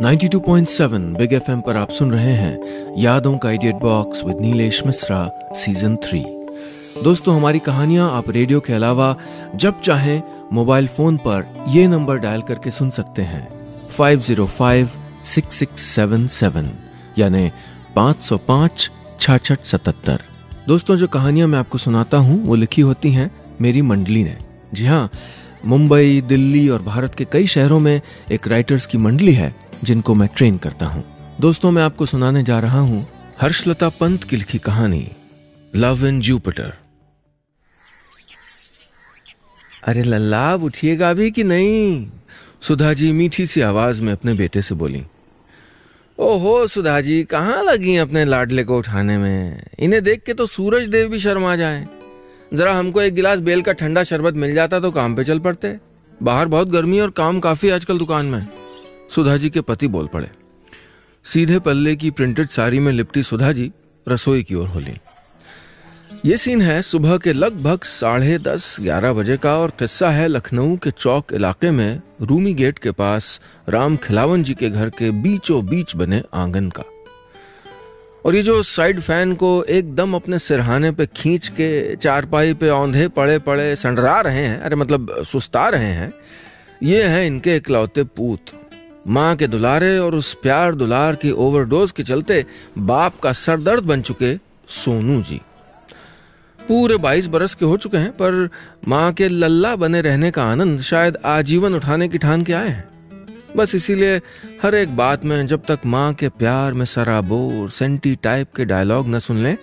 92.7 big FM पर आप सुन रहे हैं यादों का idiot box with Nilesh Mishra season 3। दोस्तों, हमारी कहानियां आप रेडियो के अलावा जब चाहें मोबाइल फोन पर ये नंबर डायल करके सुन सकते हैं 505-6677 यानी 505-6677। दोस्तों, जो कहानियां मैं आपको सुनाता हूं वो लिखी होती हैं मेरी मंडली ने। जी हाँ, मुंबई, दिल्ली और भारत के कई शहरों में एक राइटर्स की मंडली है जिनको मैं ट्रेन करता हूं। दोस्तों, मैं आपको सुनाने जा रहा हूं हर्षलता पंत की लिखी कहानी लव इन जुपिटर। अरे लल्ला, आप उठिएगा भी कि नहीं? सुधा जी मीठी सी आवाज में अपने बेटे से बोली। ओहो सुधा जी, कहाँ लगी अपने लाडले को उठाने में? इन्हें देख के तो सूरज देव भी शर्मा जाए। जरा हमको एक गिलास बेल का ठंडा शरबत मिल जाता तो काम पे चल पड़ते। बाहर बहुत गर्मी और काम काफी आजकल दुकान में। सुधा जी के पति बोल पड़े। सीधे पल्ले की प्रिंटेड साड़ी में लिपटी सुधा जी रसोई की ओर होली। ये सीन है सुबह के लगभग 10:30-11 बजे का और किस्सा है लखनऊ के चौक इलाके में रूमी गेट के पास राम खिलावन जी के घर के बीचों बीच बने आंगन का। और ये जो साइड फैन को एकदम अपने सिरहाने पे खींच के चारपाई पे औंधे पड़े पड़े संडरा रहे हैं, अरे मतलब सुस्ता रहे हैं, ये हैं इनके इकलौते पूत। माँ के दुलारे और उस प्यार दुलार की ओवरडोज के चलते बाप का सरदर्द बन चुके सोनू जी। पूरे 22 बरस के हो चुके हैं, पर माँ के लल्ला बने रहने का आनंद शायद आजीवन उठाने की ठान के आए हैं। बस इसीलिए हर एक बात में जब तक माँ के प्यार में सराबोर सेंटी टाइप के डायलॉग न सुन लें,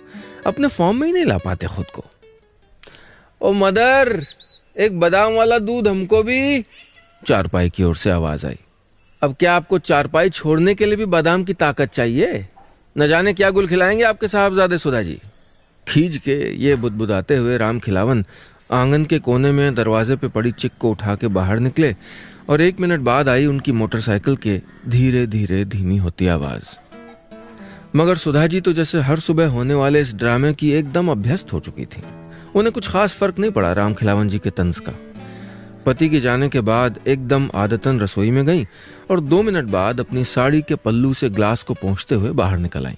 अपने फॉर्म में ही नहीं ला पाते खुद को। ओ मदर, एक बादाम वाला दूध हमको भी। चारपाई की ओर से आवाज आई। अब क्या आपको चारपाई छोड़ने के लिए भी बादाम की ताकत चाहिए? न जाने क्या गुल खिलाएंगे आपके साहबजादे सुधा जी। खींच के ये बुदबुदाते हुए राम खिलावन आंगन के कोने में दरवाजे पे पड़ी चिक को उठा के बाहर निकले और 1 मिनट बाद आई उनकी मोटरसाइकिल के धीरे धीरे धीमी होती आवाज। मगर सुधा जी तो जैसे हर सुबह होने वाले इस ड्रामे की एकदम अभ्यस्त हो चुकी थी। उन्हें कुछ खास फर्क नहीं पड़ा राम खिलावन जी के तंज का। पति के जाने के बाद एकदम आदतन रसोई में गई और 2 मिनट बाद अपनी साड़ी के पल्लू से ग्लास को पोंछते हुए बाहर निकल आई।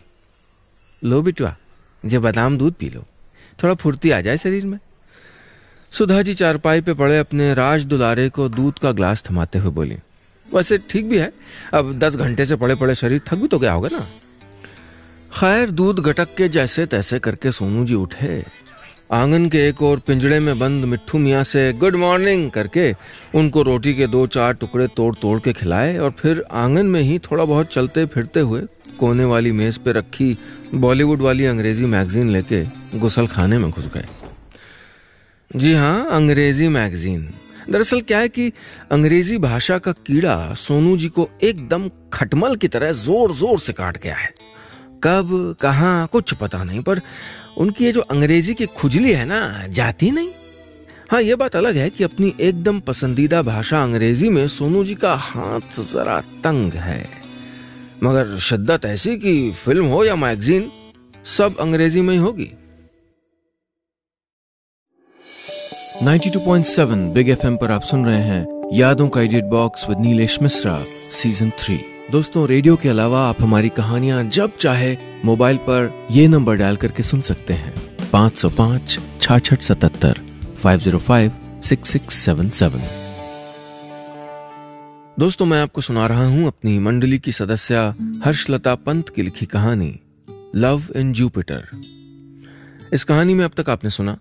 लो बिटवा, ये बादाम दूध पी लो, थोड़ा फुर्ती आ जाए शरीर में। सुधा जी चारपाई पे पड़े अपने राज दुलारे को दूध का ग्लास थमाते हुए बोली। वैसे ठीक भी है, अब 10 घंटे से पड़े पड़े शरीर थक भी तो गया होगा ना। खैर, दूध गटक के जैसे तैसे करके सोनू जी उठे। आंगन के एक और पिंजड़े में बंद मिट्ठू मियाँ से गुड मॉर्निंग करके उनको रोटी के 2-4 टुकड़े तोड़ तोड़ के खिलाए और फिर आंगन में ही थोड़ा बहुत चलते फिरते हुए कोने वाली मेज पे रखी बॉलीवुड वाली अंग्रेजी मैगजीन लेके गुसल खाने में घुस गए। जी हाँ, अंग्रेजी मैगजीन। दरअसल क्या है कि अंग्रेजी भाषा का कीड़ा सोनू जी को एकदम खटमल की तरह जोर जोर से काट गया है। कब कहाँ कुछ पता नहीं, पर उनकी ये जो अंग्रेजी की खुजली है ना, जाती नहीं। हाँ, ये बात अलग है कि अपनी एकदम पसंदीदा भाषा अंग्रेजी में सोनू जी का हाथ जरा तंग है। मगर शिद्दत ऐसी कि फिल्म हो या मैगजीन, सब अंग्रेजी में ही होगी। 92.7 बिग एफएम पर आप सुन रहे हैं यादों का idiot box with Nilesh Mishra season 3। दोस्तों, रेडियो के अलावा आप हमारी कहानियां जब चाहे मोबाइल पर ये नंबर डायल करके सुन सकते हैं 505-6677 505-6677। दोस्तों, मैं आपको सुना रहा हूं अपनी मंडली की सदस्य हर्षलता पंत की लिखी कहानी लव इन जुपिटर। इस कहानी में अब तक आपने सुना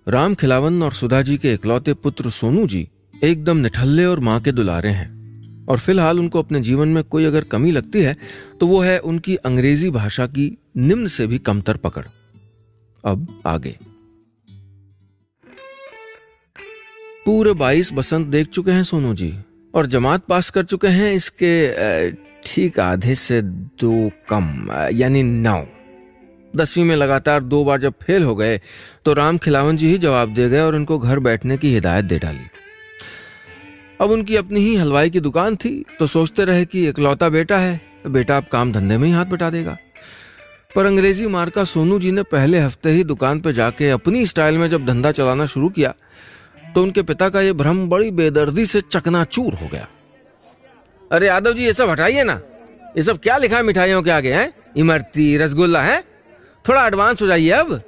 राम खिलावन और सुधा जी के इकलौते पुत्र सोनू जी एकदम निठल्ले और मां के दुलारे हैं और फिलहाल उनको अपने जीवन में कोई अगर कमी लगती है तो वो है उनकी अंग्रेजी भाषा की निम्न से भी कमतर पकड़। अब आगे। पूरे 22 बसंत देख चुके हैं सोनू जी और जमात पास कर चुके हैं इसके ठीक आधे से 2 कम, यानी 9। 10वीं में लगातार 2 बार जब फेल हो गए तो राम खिलावन जी ही जवाब दे गए और उनको घर बैठने की हिदायत दे डाली। अब उनकी अपनी ही हलवाई की दुकान थी तो सोचते रहे कि इकलौता बेटा है, बेटा अब काम धंधे में ही हाथ बटा देगा। पर अंग्रेजी मार्का सोनू जी ने पहले हफ्ते ही दुकान पे जाके अपनी स्टाइल में जब धंधा चलाना शुरू किया तो उनके पिता का यह भ्रम बड़ी बेदर्दी से चकनाचूर हो गया। अरे यादव जी, ये सब हटाइए ना। ये सब क्या लिखा है मिठाइयों के आगे? हैं इमरती, रसगुल्ला है? थोड़ा एडवांस हो जाइए अब।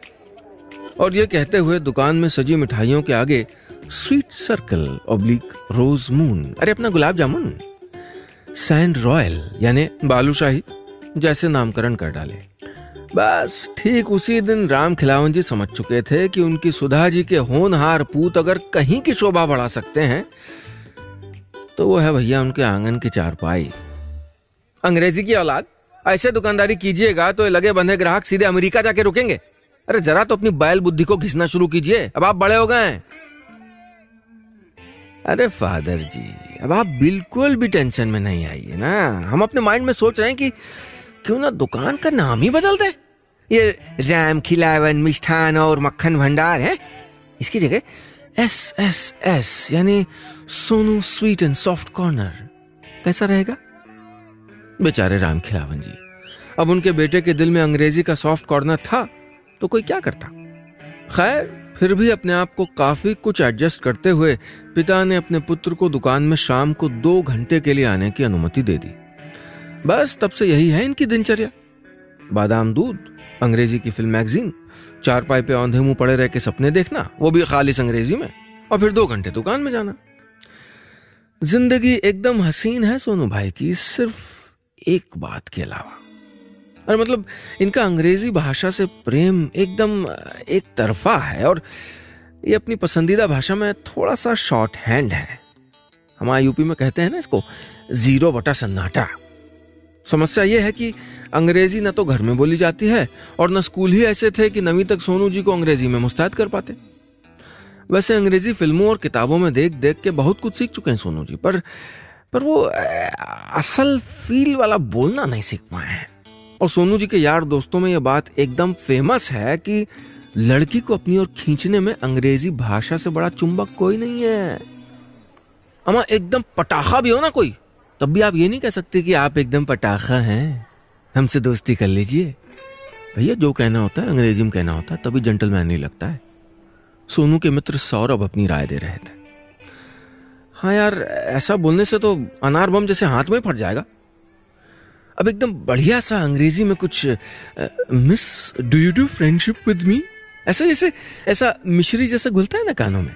और ये कहते हुए दुकान में सजी मिठाइयों के आगे स्वीट सर्कल ऑब्लिक रोज मून, अरे अपना गुलाब जामुन, सैंड रॉयल यानी बालूशाही जैसे नामकरण कर डाले। बस ठीक उसी दिन राम खिलावन जी समझ चुके थे कि उनकी सुधा जी के होनहार पूत अगर कहीं की शोभा बढ़ा सकते हैं तो वो है भैया उनके आंगन की चारपाई। अंग्रेजी की औलाद, ऐसे दुकानदारी कीजिएगा तो ये लगे बंधे ग्राहक सीधे अमेरिका जाके रुकेंगे। अरे जरा तो अपनी बैल बुद्धि को घिसना शुरू कीजिए, अब आप बड़े हो गए हैं। अरे फादर जी, अब आप बिल्कुल भी टेंशन में नहीं आइए ना। हम अपने माइंड में सोच रहे हैं कि क्यों ना दुकान का नाम ही बदल दे। ये राम खिलावन मिष्ठान और मक्खन भंडार है, इसकी जगह SSS यानी Sonu sweet and soft corner कैसा रहेगा? बेचारे राम खिलावन जी, अब उनके बेटे के दिल में अंग्रेजी का सॉफ्ट कॉर्नर था तो कोई क्या करता। खैर, फिर भी अपने आप को काफी कुछ एडजस्ट करते हुए पिता ने अपने पुत्र को दुकान में शाम को 2 घंटे के लिए आने की अनुमति दे दी। बस तब से यही है इनकी दिनचर्या। बादाम दूध, अंग्रेजी की फिल्म मैगजीन, चारपाई पे औंधे मुंह पड़े रह के सपने देखना, वो भी खालिस अंग्रेजी में, और फिर 2 घंटे दुकान में जाना। जिंदगी एकदम हसीन है सोनू भाई की, सिर्फ एक बात के अलावा। और मतलब इनका अंग्रेजी भाषा से प्रेम एकदम एक तरफा है, और ये अपनी पसंदीदा भाषा में थोड़ा सा शॉर्ट हैंड है। हमारे यूपी में कहते हैं ना इसको 0 बटा सन्नाटा। समस्या यह है कि अंग्रेजी न तो घर में बोली जाती है और न स्कूल ही ऐसे थे कि 9वीं तक सोनू जी को अंग्रेजी में मुस्तैद कर पाते। वैसे अंग्रेजी फिल्मों और किताबों में देख देख के बहुत कुछ सीख चुके हैं सोनू जी, पर वो असल फील वाला बोलना नहीं सीख पाए हैं। और सोनू जी के यार दोस्तों में यह बात एकदम फेमस है कि लड़की को अपनी ओर खींचने में अंग्रेजी भाषा से बड़ा चुंबक कोई नहीं है। अमा एकदम पटाखा भी हो ना कोई, तब भी आप ये नहीं कह सकते कि आप एकदम पटाखा हैं, हमसे दोस्ती कर लीजिए। भैया जो कहना होता है अंग्रेजी में कहना होता है, तभी जेंटलमैन नहीं लगता है। सोनू के मित्र सौरभ अपनी राय दे रहे थे। हाँ यार, ऐसा बोलने से तो अनार बम जैसे हाथ में फट जाएगा। अब एकदम बढ़िया सा अंग्रेजी में कुछ miss do you do friendship with me, ऐसा जैसे ऐसा मिश्री जैसा घुलता है ना कानों में।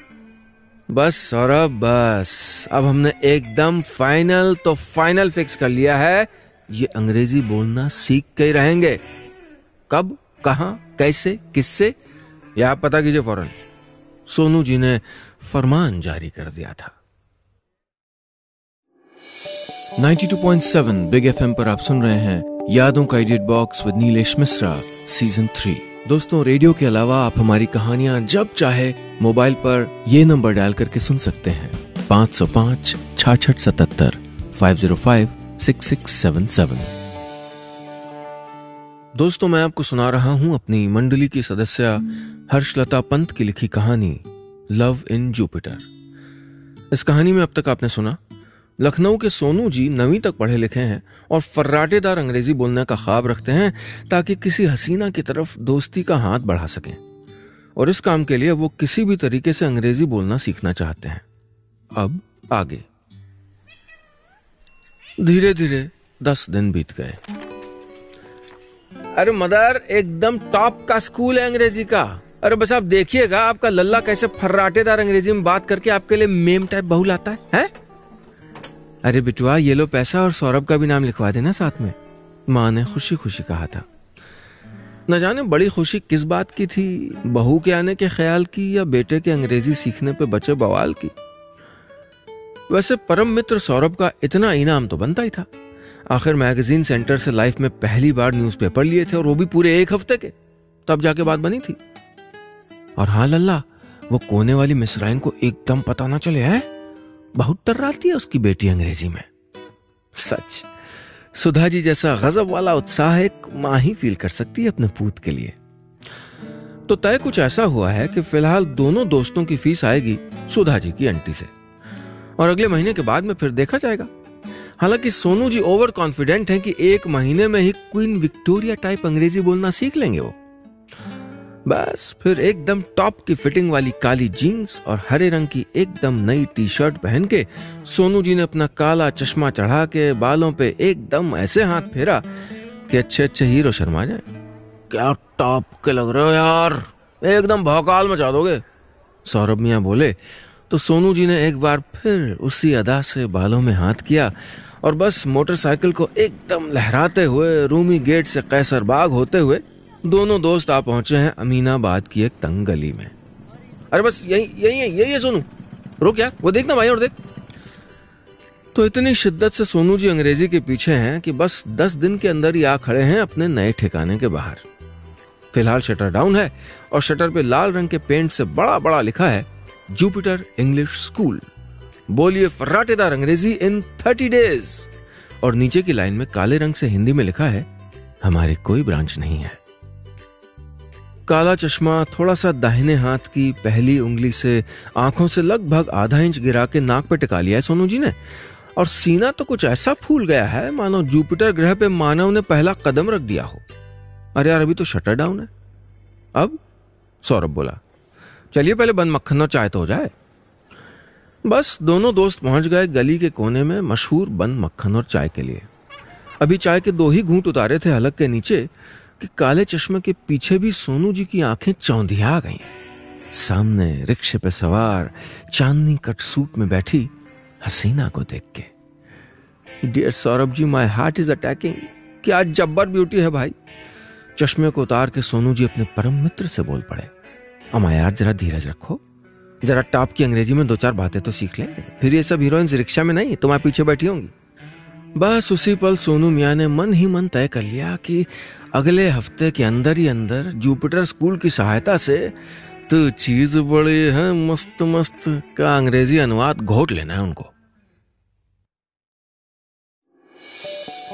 बस सौरभ बस, अब हमने एकदम फाइनल फिक्स कर लिया है, ये अंग्रेजी बोलना सीख के ही रहेंगे। कब, कहां, कैसे, किससे, ये आप पता कीजिए फौरन। सोनू जी ने फरमान जारी कर दिया था। 92.7 बिग FM पर आप सुन रहे हैं यादों का edit box with Nilesh Mishra season 3। दोस्तों, रेडियो के अलावा आप हमारी कहानियां जब चाहे मोबाइल पर ये नंबर डायल करके सुन सकते हैं 505 6677 505 6677। दोस्तों, मैं आपको सुना रहा हूं अपनी मंडली की सदस्य हर्षलता पंत की लिखी कहानी लव इन जुपिटर। इस कहानी में अब तक आपने सुना लखनऊ के सोनू जी 9वीं तक पढ़े लिखे हैं और फर्राटेदार अंग्रेजी बोलने का ख्वाब रखते हैं ताकि किसी हसीना की तरफ दोस्ती का हाथ बढ़ा सकें, और इस काम के लिए वो किसी भी तरीके से अंग्रेजी बोलना सीखना चाहते हैं। अब आगे धीरे धीरे 10 दिन बीत गए। अरे मदर, एकदम टॉप का स्कूल है अंग्रेजी का। अरे बस आप देखिएगा आपका लल्ला कैसे फर्राटेदार अंग्रेजी में बात करके आपके लिए मेम टाइप बहू लाता है? अरे बिटुआ, ये लो पैसा और सौरभ का भी नाम लिखवा देना साथ में, माँ ने खुशी खुशी कहा था। न जाने बड़ी खुशी किस बात की थी, बहू के आने के ख्याल की या बेटे के अंग्रेजी सीखने पे बचे बवाल की। वैसे परम मित्र सौरभ का इतना इनाम तो बनता ही था। आखिर मैगजीन सेंटर से लाइफ में पहली बार न्यूज़पेपर लिए थे, और वो भी पूरे 1 हफ्ते के, तब जाके बात बनी थी। और हाँ लल्ला, वो कोने वाली मिसराइन को एकदम पता ना चले है, बहुत टर्राती है उसकी बेटी अंग्रेजी में। सच, सुधा जी जैसा गजब वाला उत्साह एक मां ही फील कर सकती है अपने पूत के लिए। तो तय कुछ ऐसा हुआ है कि फिलहाल दोनों दोस्तों की फीस आएगी सुधा जी की आंटी से, और अगले महीने के बाद में फिर देखा जाएगा। हालांकि सोनू जी ओवर कॉन्फिडेंट हैं कि 1 महीने में ही क्वीन विक्टोरिया टाइप अंग्रेजी बोलना सीख लेंगे वो। बस फिर एकदम टॉप की फिटिंग वाली काली जीन्स और हरे रंग की एकदम नई टी शर्ट पहन के सोनू जी ने अपना काला चश्मा चढ़ा के बालों पे एकदम ऐसे हाथ फेरा कि अच्छे अच्छे हीरो शर्मा जाए। क्या टॉप के लग रहे हो यार, एकदम भौकाल मचा दोगे, सौरभ मियां बोले। तो सोनू जी ने एक बार फिर उसी अदा से बालों में हाथ किया और बस मोटरसाइकिल को एकदम लहराते हुए रूमी गेट से कैसर बाग होते हुए दोनों दोस्त आ पहुंचे हैं अमीनाबाद की एक तंग गली में। अरे बस यही सोनू, रुक यार, वो देखना भाई और देख। तो इतनी शिद्दत से सोनू जी अंग्रेजी के पीछे हैं कि बस 10 दिन के अंदर ही आ खड़े हैं अपने नए ठिकाने के बाहर। फिलहाल शटर डाउन है और शटर पे लाल रंग के पेंट से बड़ा बड़ा लिखा है जुपिटर इंग्लिश स्कूल, बोलिए फर्राटेदार अंग्रेजी इन 30 डेज। और नीचे की लाइन में काले रंग से हिंदी में लिखा है हमारी कोई ब्रांच नहीं है। काला चश्मा थोड़ा सा दाहिने हाथ की पहली उंगली से आंखों से लगभग आधा इंच गिरा के नाक पे टिका लिया है सोनू जी ने, और सीना तो कुछ ऐसा फूल गया है मानो जुपिटर ग्रह पे मानव ने पहला कदम रख दिया हो। अरे यार, अभी तो शटर डाउन है। अब सौरभ बोला, चलिए पहले बंद मक्खन और चाय तो हो जाए। बस दोनों दोस्त पहुंच गए गली के कोने में मशहूर बंद मक्खन और चाय के लिए। अभी चाय के 2 ही घूंट उतारे थे हलक के नीचे कि काले चश्मे के पीछे भी सोनू जी की आंखें चौंधिया गईं। सामने रिक्शे पे सवार चांदनी कट सूट में बैठी हसीना को देख के। Dear Saurabh ji, my heart is attacking. क्या जब्बर ब्यूटी है भाई। चश्मे को उतार के सोनू जी अपने परम मित्र से बोल पड़े, अमा यार जरा धीरज रखो, जरा टॉप की अंग्रेजी में 2-4 बातें तो सीख ले, फिर ये सब हीरोइंस रिक्शा में नहीं तुम्हारे पीछे बैठी होंगी। बस उसी पल सोनू मियां ने मन ही मन तय कर लिया कि अगले हफ्ते के अंदर ही अंदर जुपिटर स्कूल की सहायता से तो चीज बड़ी है मस्त मस्त का अंग्रेजी अनुवाद घोट लेना है उनको।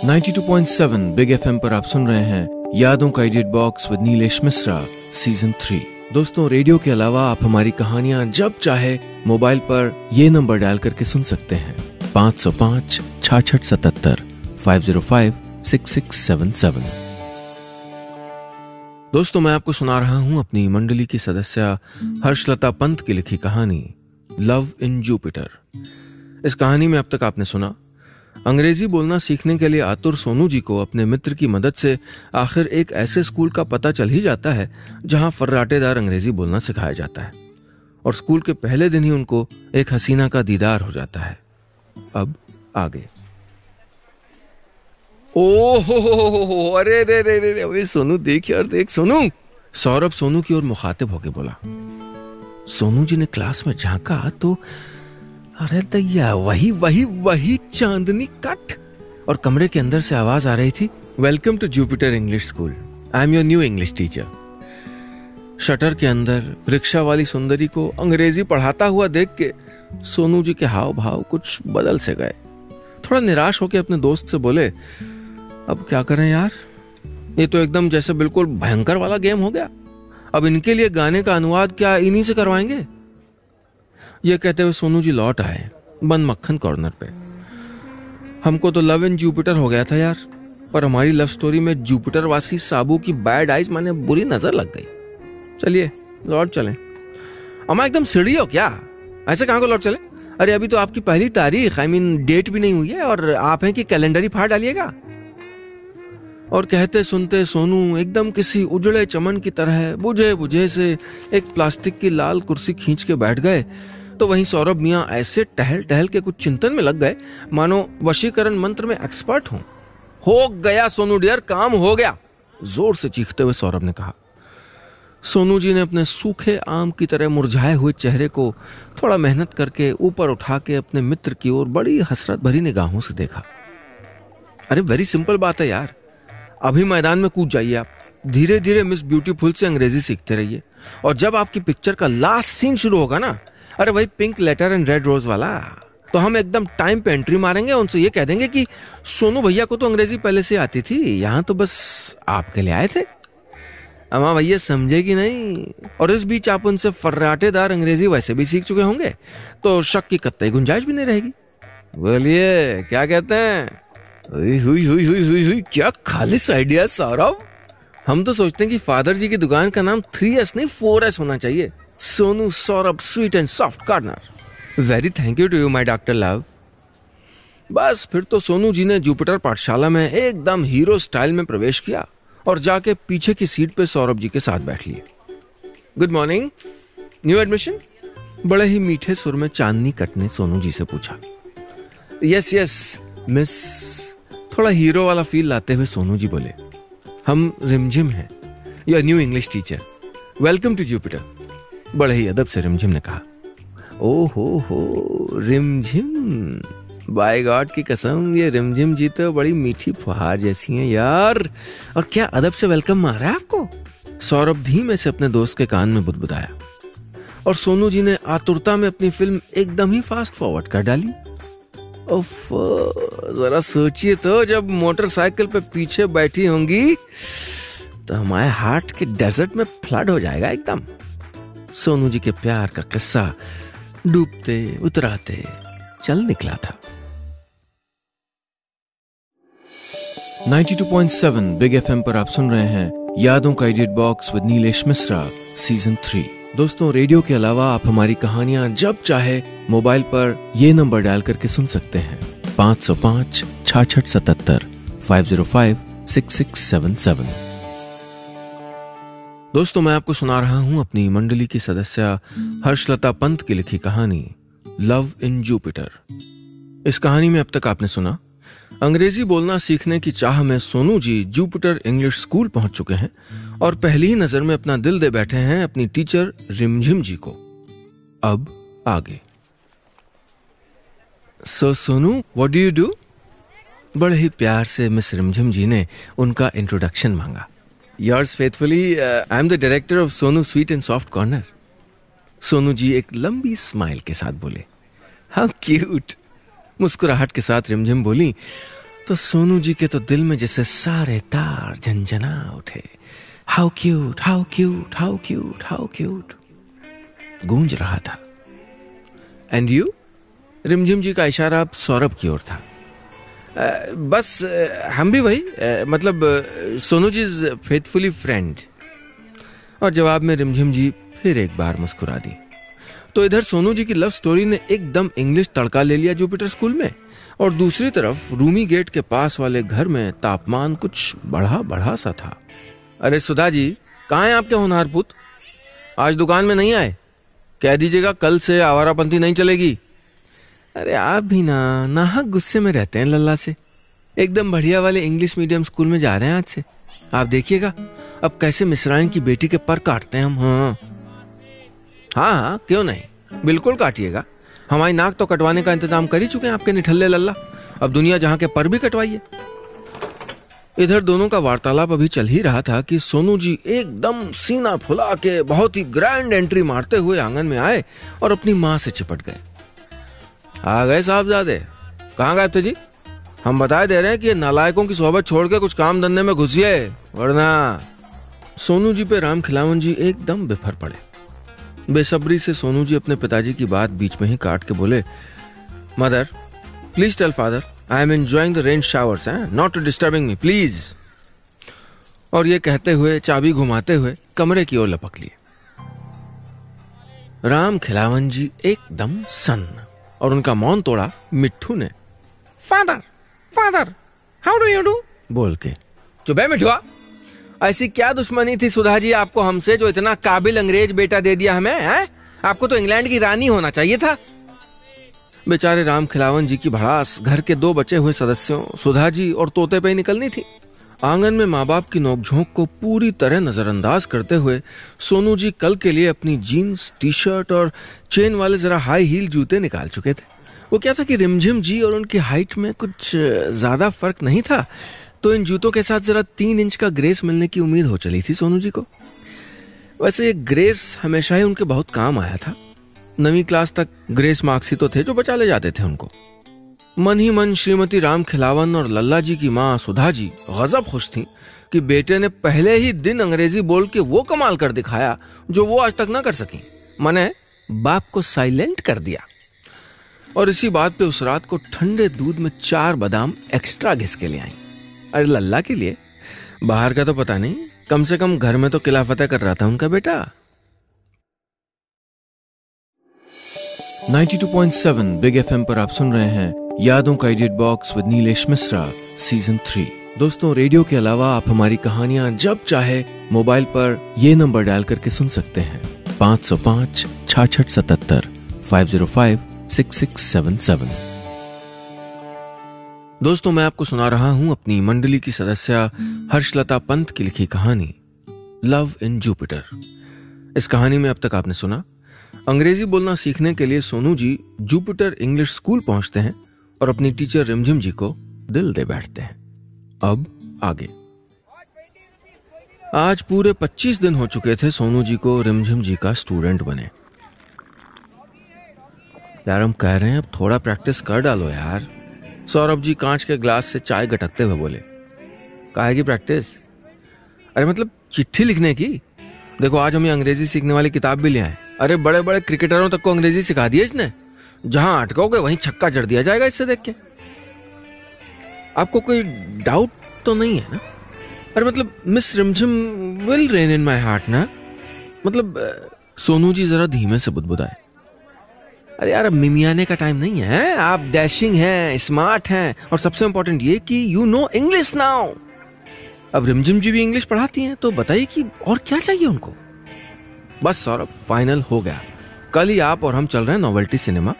92.7 बिग एफएम पर आप सुन रहे हैं यादों का edit box with Nilesh Mishra season 3। दोस्तों, रेडियो के अलावा आप हमारी कहानियां जब चाहे मोबाइल पर ये नंबर डायल करके सुन सकते हैं 505-6677 505-6677। दोस्तों, मैं आपको सुना रहा हूं अपनी मंडली की सदस्य हर्षलता पंत की लिखी कहानी लव इन जुपिटर। इस कहानी में अब तक आपने सुना अंग्रेजी बोलना सीखने के लिए आतुर सोनू जी को अपने मित्र की मदद से आखिर एक ऐसे स्कूल का पता चल ही जाता है जहां फर्राटेदार अंग्रेजी बोलना सिखाया जाता है, और स्कूल के पहले दिन ही उनको एक हसीना का दीदार हो जाता है। अब आगे। ओहो, अरे रे रे रे रे, सोनू देख यार, देख सोनू। सौरभ सोनू की ओर मुखातिब होके बोला। सोनू जी ने क्लास में झांका तो अरे दैया, वही वही वही चांदनी कट। और कमरे के अंदर से आवाज आ रही थी, welcome to Jupiter English school, I am your new English teacher. Shutter के अंदर रिक्शा वाली सुंदरी को अंग्रेजी पढ़ाता हुआ देख के सोनू जी के हाव भाव कुछ बदल से गए। थोड़ा निराश होकर अपने दोस्त से बोले, अब क्या करें यार, ये तो एकदम जैसे बिल्कुल भयंकर वाला गेम हो गया। अब इनके लिए गाने का अनुवाद क्या इन्हीं से करवाएंगे? ये कहते हुए सोनू जी लौट आए बंद मक्खन कॉर्नर पे। हमको तो लव इन जुपिटर हो गया था यार, पर हमारी लव स्टोरी में जुपिटर वासी साबू की बैड आइज माने बुरी नजर लग गई। चलिए लौट चलें। अम्मा एकदम सीढ़ी हो क्या, ऐसे कहां को लौट चले? अरे अभी तो आपकी पहली तारीख डेट भी नहीं हुई है और आप हैं कि कैलेंडर ही फाड़ डालिएगा। और कहते सुनते सोनू एकदम किसी उजड़े चमन की तरह बुझे बुझे से एक प्लास्टिक की लाल कुर्सी खींच के बैठ गए। तो वहीं सौरभ मियां ऐसे टहल टहल के कुछ चिंतन में लग गए मानो वशीकरण मंत्र में एक्सपर्ट हों। हो गया सोनू डियर, काम हो गया, जोर से चीखते हुए सौरभ ने कहा। सोनू जी ने अपने सूखे आम की तरह मुरझाए हुए चेहरे को थोड़ा मेहनत करके ऊपर उठा के अपने मित्र की ओर बड़ी हसरत भरी निगाहों से देखा। अरे वेरी सिंपल बात है यार, अभी मैदान में कूद जाइए आप, धीरे धीरे मिस ब्यूटीफुल से अंग्रेजी सीखते रहिए, और जब आपकी पिक्चर का लास्ट सीन शुरू होगा ना, अरे वही pink letter and red rose वाला, तो हम एकदम टाइम पे एंट्री मारेंगे, उनसे ये कह देंगे कि सोनू भैया को तो अंग्रेजी पहले से आती थी, यहां तो बस आपके लिए आए थे। अम्मा भैया समझेगी नहीं, और इस बीच आप उनसे फर्राटेदार अंग्रेजी वैसे भी सीख चुके होंगे, तो शक की कतई गुंजाइश भी नहीं रहेगी। बोलिए क्या कहते हैं? हुई हुई हुई हुई हुई हुई, क्या खालिस आइडिया सौरभ, हम तो सोचते हैं कि फादर जी की दुकान का नाम 3S नहीं 4S होना चाहिए। Sonu Saurabh sweet and soft corner. Very thank you to you my doctor love. बस फिर तो सोनू जी ने जुपिटर पाठशाला में एकदम हीरो स्टाइल में प्रवेश किया और जाके पीछे की सीट पे सौरभ जी के साथ बैठ लिए। Good morning, new admission? बड़े ही मीठे सुर में चांदनी कट ने सोनू जी से पूछा। यस यस मिस, थोड़ा हीरो वाला फील लाते हुए सोनू जी बोले। हम रिमझिम हैं, your new English teacher, welcome to Jupiter. बड़े ही अदब से रिमझिम ने कहा। ओ हो रिमझिम, बाय गॉड की कसम, ये रिमझिम जी तो बड़ी मीठी फुहार जैसी हैं यार। और क्या अदब से वेलकम मारा है आपको? सौरभ धीमे से अपने दोस्त के कान में बुदबुदाया और सोनू जी ने आतुरता में अपनी फिल्म एकदम ही फास्ट फॉरवर्ड कर डाली। उफ, जरा सोचिए तो, जब मोटरसाइकिल पे पीछे बैठी होंगी तो हमारे हार्ट के डेजर्ट में फ्लड हो जाएगा एकदम। सोनू जी के प्यार का किस्सा डूबते उतराते चल निकला था। 92.7 बिग एफएम पर आप सुन रहे हैं यादों का edit box with Nilesh Mishra season 3। दोस्तों, रेडियो के अलावा आप हमारी कहानियां जब चाहे मोबाइल पर ये नंबर डायल करके सुन सकते हैं 505-6677 505-6677। दोस्तों, मैं आपको सुना रहा हूं अपनी मंडली की सदस्य हर्षलता पंत की लिखी कहानी लव इन जुपिटर। इस कहानी में अब तक आपने सुना, अंग्रेजी बोलना सीखने की चाह में Sonu ji Jupiter English school पहुंच चुके हैं और पहली ही नजर में अपना दिल दे बैठे हैं अपनी टीचर रिमझिम जी को। अब आगे। So Sonu, what do you do? बड़े ही प्यार से मिस रिमझिम जी ने उनका इंट्रोडक्शन मांगा। Yours faithfully, I am the director of Sonu sweet and soft corner. Sonu ji एक लंबी स्माइल के साथ बोले। How cute. मुस्कुराहट के साथ रिमझिम बोली तो सोनू जी के तो दिल में जैसे सारे तार झंझना उठे। How cute, how cute, how cute, how cute गूंज रहा था। And you? रिमझिम जी का इशारा अब सौरभ की ओर था। बस हम भी वही, मतलब Sonu ji is faithfully friend. और जवाब में रिमझिम जी फिर एक बार मुस्कुरा दी। तो इधर सोनू जी की लव स्टोरी ने एकदम इंग्लिश तड़का ले लिया जुपिटर स्कूल में, और दूसरी तरफ रूमी गेट के पास वाले घर में तापमान कुछ बढ़ा बढ़ा सा था। अरे सुधा जी, कहाँ हैं आपके होनहारपुत? आज दुकान में नहीं आए? कह दीजिएगा कल से आवारापंथी नहीं चलेगी। अरे आप भी नाहक गुस्से में रहते हैं लल्ला से। एकदम बढ़िया वाले इंग्लिश मीडियम स्कूल में जा रहे हैं आज से। आप देखिएगा अब कैसे मिश्राइन की बेटी के पर काटते हैं हम। हाँ, क्यों नहीं, बिल्कुल काटिएगा। हमारी नाक तो कटवाने का इंतजाम कर ही चुके हैं आपके निठल्ले लल्ला। अब दुनिया जहां के पर भी कटवाइए। इधर दोनों का वार्तालाप अभी चल ही रहा था कि सोनू जी एकदम सीना फुला के बहुत ही ग्रैंड एंट्री मारते हुए आंगन में आए और अपनी माँ से चिपट गए। आ गए साहबजादे, कहाँ गए थे जी? हम बताए दे रहे हैं कि ये नालायकों की सोहबत छोड़ के कुछ काम धंधे में घुसिए, वरना। सोनू जी पे राम खिलावन जी एकदम बिफर पड़े। बेसब्री से सोनू जी अपने पिताजी की बात बीच में ही काट के बोले, mother please tell father I am enjoying the rain showers, not disturbing me please. और ये कहते हुए चाबी घुमाते हुए कमरे की ओर लपक लिए। राम खिलावन जी एकदम सन्न, और उनका मौन तोड़ा मिट्ठू ने। Father father how do you do बोल के। चुप है मिठुआ, ऐसी क्या दुश्मनी थी सुधा जी आपको हमसे जो इतना काबिल अंग्रेज बेटा दे दिया हमें, हैं? आपको तो इंग्लैंड की रानी होना चाहिए था। बेचारे राम खिलावन जी की भड़ास घर के दो बचे हुए सदस्यों सुधा जी और तोते पे ही निकलनी थी। आंगन में माँ बाप की नोकझोंक को पूरी तरह नजरअंदाज करते हुए सोनू जी कल के लिए अपनी जीन्स, टी शर्ट और चेन वाले जरा हाई हील जूते निकाल चुके थे। वो क्या था कि रिमझिम जी और उनकी हाइट में कुछ ज्यादा फर्क नहीं था, तो इन जूतों के साथ जरा 3 इंच का ग्रेस मिलने की उम्मीद हो चली थी सोनू जी को। वैसे ये ग्रेस हमेशा ही उनके बहुत काम आया था। 9वीं क्लास तक ग्रेस मार्क्स ही तो थे जो बचा ले जाते थे उनको। मन ही मन श्रीमती राम खिलावन और लल्ला जी की माँ सुधा जी गजब खुश थी कि बेटे ने पहले ही दिन अंग्रेजी बोल के वो कमाल कर दिखाया जो वो आज तक ना कर सकी, माने बाप को साइलेंट कर दिया। और इसी बात पे उस रात को ठंडे दूध में 4 बादाम एक्स्ट्रा घिस के ले आई। अरे लल्ला के लिए, बाहर का तो पता नहीं कम से कम घर में तो किला फतेह कर रहा था उनका बेटा। 92.7 बिग एफएम पर आप सुन रहे हैं यादों का edit box with Nilesh Mishra season 3। दोस्तों, रेडियो के अलावा आप हमारी कहानियां जब चाहे मोबाइल पर ये नंबर डायल करके सुन सकते हैं 505-6677 505-6677। दोस्तों, मैं आपको सुना रहा हूं अपनी मंडली की सदस्य हर्षलता पंत की लिखी कहानी लव इन जुपिटर। इस कहानी में अब तक आपने सुना, अंग्रेजी बोलना सीखने के लिए Sonu ji Jupiter English school पहुंचते हैं और अपनी टीचर रिमझिम जी को दिल दे बैठते हैं। अब आगे। आज पूरे 25 दिन हो चुके थे सोनू जी को रिमझिम जी का स्टूडेंट बने। यार, हम कह रहे हैं अब थोड़ा प्रैक्टिस कर डालो यार। सौरभ जी कांच के ग्लास से चाय गटकते हुए बोले। काहे की प्रैक्टिस? अरे मतलब चिट्ठी लिखने की। देखो, आज हम ये अंग्रेजी सीखने वाली किताब भी ले आए। अरे बड़े बड़े क्रिकेटरों तक को अंग्रेजी सिखा दी इसने। जहां अटकोगे वहीं छक्का जड़ दिया जाएगा इससे देख के। आपको कोई डाउट तो नहीं है ना? अरे मतलब मिस रिमझिम will rain in my heart ना। मतलब सोनू जी जरा धीमे से बुदबुदाए। अरे यार, अब मिमियाने का टाइम नहीं है। आप डैशिंग हैं, स्मार्ट हैं और सबसे इंपॉर्टेंट ये कि यू नो इंग्लिश नाउ। अब रिमझिम जी भी इंग्लिश पढ़ाती हैं, तो बताइए कि और क्या चाहिए उनको। बस सौरभ, फाइनल हो गया। कल ही आप और हम चल रहे हैं नोवेल्टी सिनेमा।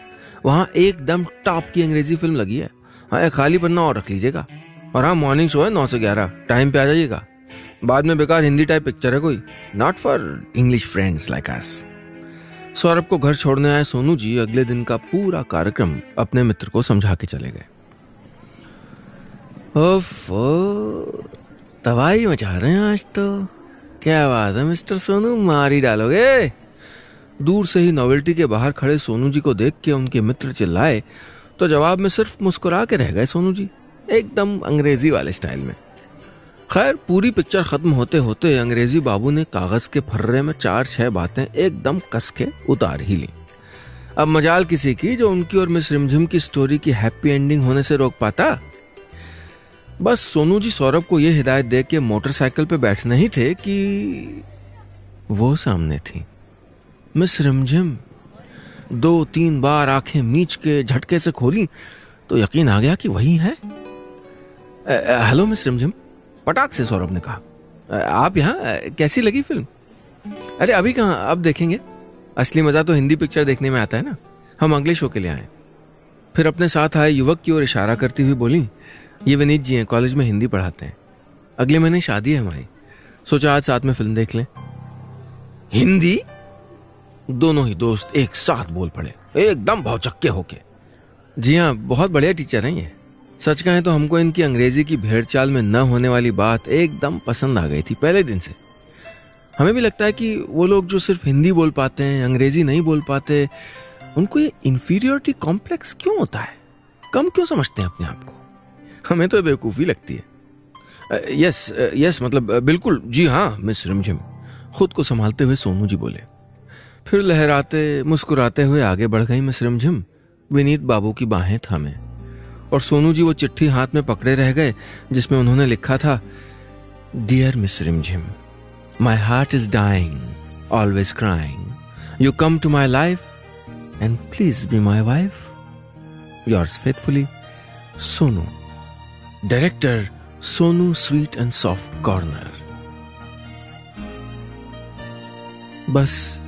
वहां एकदम टॉप की अंग्रेजी फिल्म लगी है। हाँ, एक खाली पन्ना और रख लीजिएगा। और हाँ, मॉर्निंग शो है 9 से 11, टाइम पे आ जाइएगा। बाद में बेकार हिंदी टाइप पिक्चर है कोई, not for English friends like us. Saurabh को घर छोड़ने आए सोनू जी अगले दिन का पूरा कार्यक्रम अपने मित्र को समझा के चले गए। ओफो, तबाही मचा रहे हैं आज तो। क्या बात है मिस्टर सोनू, मार ही डालोगे। दूर से ही नोवेल्टी के बाहर खड़े सोनू जी को देख के उनके मित्र चिल्लाए तो जवाब में सिर्फ मुस्कुरा के रह गए सोनू जी, एकदम अंग्रेजी वाले स्टाइल में। खैर, पूरी पिक्चर खत्म होते होते अंग्रेजी बाबू ने कागज के फर्रे में 4-6 बातें एकदम कस के उतार ही ली। अब मजाल किसी की जो उनकी और मिस रिमझिम की स्टोरी की हैप्पी एंडिंग होने से रोक पाता। बस सोनू जी सौरभ को यह हिदायत दे के मोटरसाइकिल पे बैठने ही थे कि वो सामने थी मिस रिमझिम। 2-3 बार आंखें मीच के झटके से खोली तो यकीन आ गया कि वही है। हेलो मिस रिमझिम, पटाख से सौरभ ने कहा। आप यहाँ, कैसी लगी फिल्म? अरे अभी कहाँ, अब देखेंगे। असली मजा तो हिंदी पिक्चर देखने में आता है ना। हम अगले शो के लिए आए। फिर अपने साथ आए युवक की ओर इशारा करती हुई बोली, ये विनीत जी हैं, कॉलेज में हिंदी पढ़ाते हैं। अगले महीने शादी है हमारी, सोचा आज साथ में फिल्म देख लें। हिंदी? दोनों ही दोस्त एक साथ बोल पड़े, एकदम भौचक्के होके। जी हाँ, बहुत बढ़िया टीचर हैं ये। सच कहें तो हमको इनकी अंग्रेजी की भेड़चाल में न होने वाली बात एकदम पसंद आ गई थी पहले दिन से। हमें भी लगता है कि वो लोग जो सिर्फ हिंदी बोल पाते हैं, अंग्रेजी नहीं बोल पाते, उनको ये इंफीरियरिटी कॉम्प्लेक्स क्यों होता है? कम क्यों समझते हैं अपने आप को? हमें तो बेवकूफी लगती है। यस, मतलब बिल्कुल, जी हाँ मिस रिमझिम, खुद को संभालते हुए सोनू जी बोले। फिर लहराते मुस्कुराते हुए आगे बढ़ गई मिस रिमझिम, विनीत बाबू की बाहें थामे। और सोनू जी वो चिट्ठी हाथ में पकड़े रह गए जिसमें उन्होंने लिखा था, dear miss Rimjhim, my heart is dying, always crying, you come to my life and please be my wife, yours faithfully Sonu. Director Sonu sweet and soft corner. बस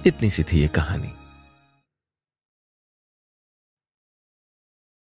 इतनी सी थी ये कहानी।